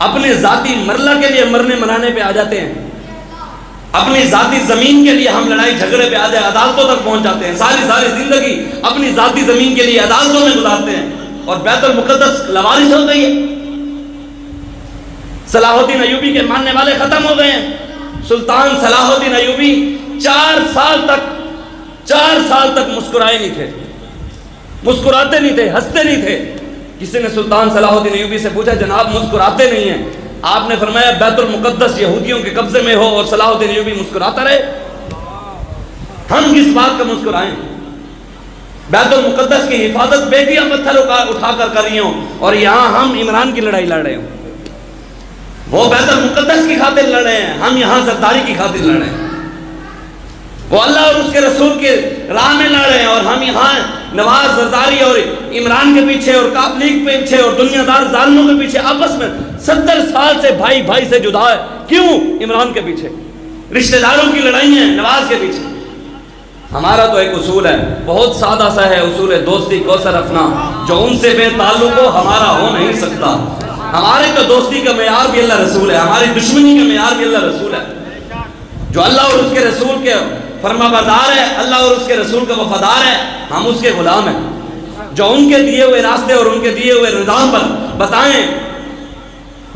اپنے ذاتی مرلہ کے لیے مرنے مرانے پہ آ جاتے ہیں، اپنی ذاتی زمین کے لیے ہم لڑائی جھگڑے پہ آ جائے عدالتوں تک پہنچ جاتے ہیں، ساری زندگی اپنی ذاتی زمین کے لیے عدالتوں میں گزارتے ہیں، اور بیت المقدس لوارث ہو گئی ہے۔ صلاح الدین ایوبی کے ماننے والے ختم ہو گئے ہیں۔ سلطان صلاح الدین ایوبی 4 سال تک مسکرائے نہیں تھے، مسکراتے نہیں تھے، ہنستے نہیں تھے۔ کسی نے سلطان صلاح الدین ایوبی سے پوچھا جناب مسکراتے نہیں ہیں، آپ نے فرمایا بیت المقدس یہودیوں کے قبضے میں ہو اور صلاح الدین ایوبی مسکراتا رہے، ہم کس بات کا مسکرائیں؟ بیت المقدس کی حفاظت بیٹیاں پتھر اٹھا کر رہی ہوں اور یہاں ہم عمران کی لڑائی لڑ رہے ہوں، وہ بیت المقدس کی خاطر لڑ رہے ہیں، ہم یہاں زرداری کی خاطر لڑ رہے ہیں، وہ اللہ اور اس کے رسول کے راہ میں لڑ رہے ہیں اور ہم یہاں نواز زرداری اور عمران کے پیچھے اور کاف لیگ کے پیچھے اور دنیا دار ظالموں کے پیچھے آپس میں 70 سال سے بھائی سے جدا ہے۔ کیوں؟ عمران کے پیچھے، رشتہ داروں کی لڑائی ہیں نواز کے پیچھے۔ ہمارا تو ایک اصول ہے، بہت سادہ سا ہے، اصول دوستی کوثر افنا، جو ان سے بے تعلق ہو ہمارا ہو نہیں سکتا۔ ہمارے تو دوستی کا معیار بھی اللہ رسول ہے، ہماری دشمنی کا معیار بھی اللہ رسول ہے۔ جو اللہ اور اس کے رسول کے فرما بردار ہے، اللہ اور اس کے رسول کا وفادار ہے، ہم اس کے غلام ہیں۔ جو ان کے دیے ہوئے راستے اور ان کے دیے ہوئے نظام پر بتائیں۔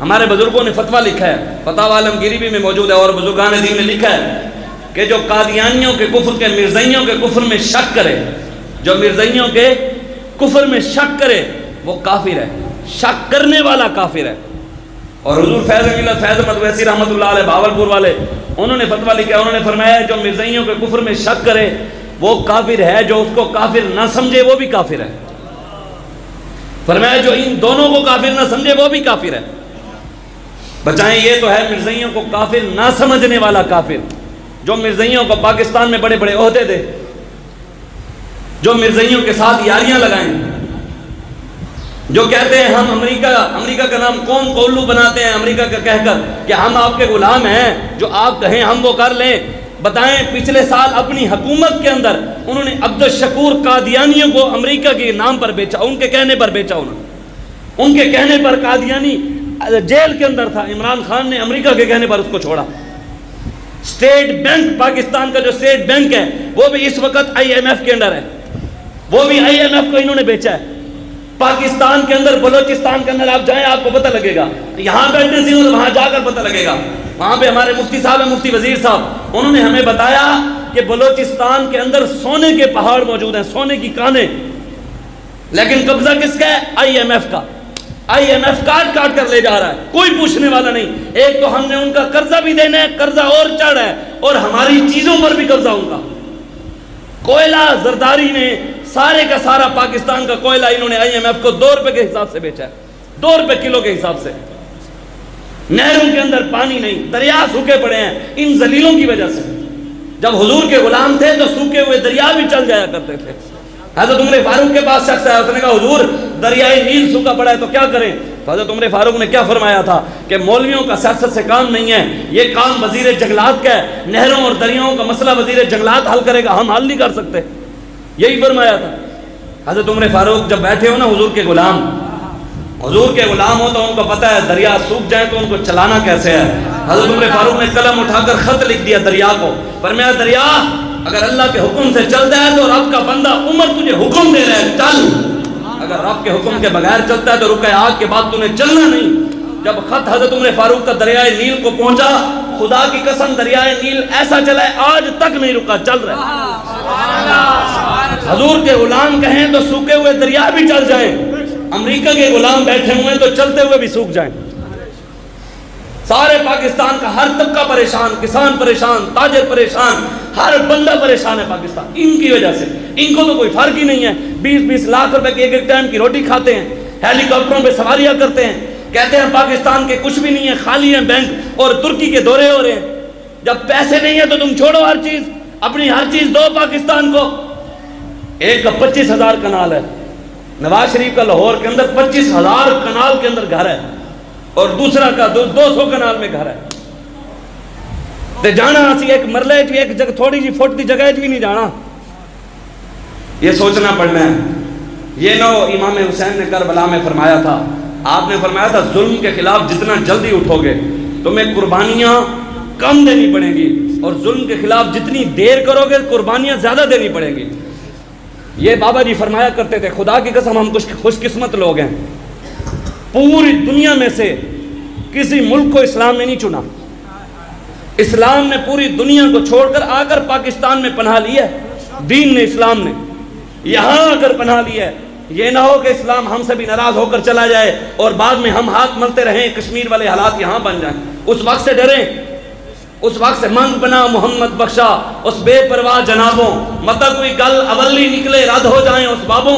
ہمارے بزرگوں نے فتویٰ لکھا ہے، فتاوی عالمگیری بھی میں موجود ہے، اور بزرگان دین نے لکھا ہے کہ جو قادیانیوں کے کفر کے مرزائیوں کے کفر میں شک کرے، جو مرزائیوں کے کفر میں شک کرے وہ کافر ہے، شک کرنے والا کافر ہے۔ اور حضور فیض احمد ویسی رحمۃ اللہ علیہ بھاولپور والے، انہوں نے فتویٰ لکھا ہے، انہوں نے فرمایا جو مرزائیوں کے کفر میں شک کرے وہ کافر ہے، جو اس کو کافر نہ سمجھے وہ بھی کافر ہے۔ فرمایا جو ان دونوں کو کافر نہ سمجھے وہ بھی کافر ہے۔ بچائیں، یہ تو ہے مرزائیوں کو کافر نہ سمجھنے والا کافر، جو مرزائیوں کو پاکستان میں بڑے بڑے عہدے دے، جو مرزائیوں کے ساتھ یاریاں لگائیں، جو کہتے ہیں ہم امریکہ کا نام قوم کو الو بناتے ہیں امریکہ کا کہہ کر کہ ہم آپ کے غلام ہیں، جو آپ کہیں ہم وہ کر لیں۔ بتائیں، پچھلے سال اپنی حکومت کے اندر انہوں نے عبدالشکور قادیانیوں کو امریکہ کے نام پر بیچا، ان کے کہنے پر بیچا، ان کے کہنے پر قادیانی جیل کے اندر تھا، عمران خان نے امریکہ کے کہنے پر اس کو چھوڑا۔ اسٹیٹ بینک، پاکستان کا جو اسٹیٹ بینک ہے وہ بھی اس وقت IMF کے اندر ہے، وہ بھی IMF کو انہوں نے بیچا ہے۔ پاکستان کے اندر، بلوچستان کے اندر آپ جائیں آپ کو پتہ لگے گا، یہاں بیٹھنے سے اور وہاں جا کر پتہ لگے گا۔ وہاں پہ ہمارے مفتی صاحب ہیں، مفتی وزیر صاحب، انہوں نے ہمیں بتایا کہ بلوچستان کے اندر سونے کے پہاڑ موجود ہیں، سونے کی کانیں، لیکن قبضہ کس کا ہے؟ IMF کا۔ IMF کاٹ کر لے جا رہا ہے، کوئی پوچھنے والا نہیں۔ ایک تو ہم نے ان کا قرضہ بھی دینا ہے، قرضہ اور چڑھ رہا ہے، اور ہماری چیزوں پر بھی قبضہ ان کا۔ کوئلہ زرداری نے سارے کا سارا پاکستان کا کوئلہ انہوں نے IMF کو 2 روپے کے حساب سے بیچا ہے، 2 روپے کلو کے حساب سے۔ نہروں کے اندر پانی نہیں، دریا سوکھے پڑے ہیں ان ذلیلوں کی وجہ سے۔ جب حضور کے غلام تھے تو سوکھے ہوئے دریا بھی چل جایا کرتے تھے۔ حضرت عمر فاروق کے پاس شخص آیا، اس نے کہا حضور دریائے نیل سوکھا پڑا ہے تو کیا کریں؟ تو حضرت عمر فاروق نے کیا فرمایا تھا کہ مولویوں کا سیاست سے کام نہیں ہے، یہ کام وزیر جنگلات کا ہے، نہروں اور دریاؤں کا مسئلہ وزیر جنگلات حل کرے گا، ہم حل نہیں کر سکتے، یہی فرمایا تھا۔ حضرت عمر فاروق جب بیٹھے ہو نا حضور کے غلام، حضور کے غلام ہو تو ان کو پتہ ہے دریا سوکھ جائیں تو ان کو چلانا کیسے ہے۔ حضرت عمر فاروق نے قلم اٹھا کر خط لکھ دیا دریا کو، فرمایا دریا اگر اللہ کے حکم سے چلتا ہے تو رب کا بندہ عمر تجھے حکم دے رہا ہے چل، اگر رب کے حکم کے بغیر چلتا ہے تو رکے آگ کے بعد تُو نے چلنا نہیں۔ جب خط حضرت عمر فاروق کا دریائے نیل کو پہنچا، خدا کی قسم دریائے نیل ایسا چلا ہے آج تک نہیں رکا، چل رہا ہے۔ حضور کے غلام کہیں تو سوکھے ہوئے دریا بھی چل جائیں، امریکہ کے غلام بیٹھے ہوئے تو چلتے ہوئے بھی سوکھ جائیں۔ سارے پاکستان کا ہر طبقہ پریشان، کسان پریشان، تاجر پریشان، ہر بندہ پریشان ہے پاکستان ان کی وجہ سے۔ ان کو تو کوئی فرق ہی نہیں ہے، 20-20 لاکھ روپے کی ایک ٹائم کی روٹی کھاتے ہیں، ہیلی کاپٹروں پہ سواریاں کرتے ہیں، کہتے ہیں پاکستان کے کچھ بھی نہیں ہے، خالی ہیں بینک، اور ترکی کے دورے ہو رہے ہیں۔ جب پیسے نہیں ہیں تو تم چھوڑو ہر چیز، اپنی ہر چیز دو پاکستان کو۔ ایک کا 25,000 کنال ہے، نواز شریف کا لاہور کے اندر 25,000 کنال کے اندر گھر ہے، اور دوسرا کا 200 کنال میں گھر ہے۔ تے جانا اسی ایک مرلے چ ایک جگہ تھوڑی جی فٹ دی جگہ چ بھی نہیں جانا، یہ سوچنا پڑنا ہے۔ یہ نو امام حسین نے کربلا میں فرمایا تھا آپ نے فرمایا تھا ظلم کے خلاف جتنا جلدی اٹھو گے تمہیں قربانیاں کم دینی پڑیں گی، اور ظلم کے خلاف جتنی دیر کرو گے قربانیاں زیادہ دینی پڑیں گی۔ یہ بابا جی فرمایا کرتے تھے خدا کی قسم ہم خوش قسمت لوگ ہیں، پوری دنیا میں سے کسی ملک کو اسلام نے نہیں چنا، اسلام نے پوری دنیا کو چھوڑ کر آ کر پاکستان میں پناہ لی ہے، دین نے اسلام نے یہاں آ کر پناہ لی ہے۔ یہ نہ ہو کہ اسلام ہم سے بھی ناراض ہو کر چلا جائے اور بعد میں ہم ہاتھ ملتے رہیں، کشمیر والے حالات یہاں بن جائیں۔ اس وقت سے ڈریں، اس وقت سے منگ بنا محمد بخشا اس بے پرواہ جنابوں، مطلب کوئی گل اولی نکلے رد ہو جائیں اس بابوں،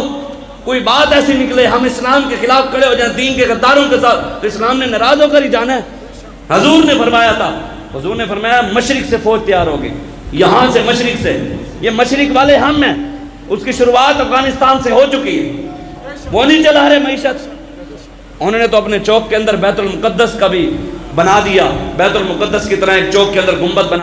کوئی بات ایسی نکلے ہم اسلام کے خلاف کھڑے ہو جائیں دین کے غداروں کے ساتھ، تو اسلام نے ناراض ہو کر ہی جانا ہے۔ حضور نے فرمایا تھا، حضور نے فرمایا مشرق سے فوج تیار ہوگی، یہاں سے مشرق سے، یہ مشرق والے ہم ہیں، اس کی شروعات افغانستان سے ہو چکی ہے، وہ نہیں چلا رہے معیشت، انہوں نے تو اپنے چوک کے اندر بیت المقدس کا بھی بنا دیا، بیت المقدس کی طرح ایک چوک کے اندر گنبد بنا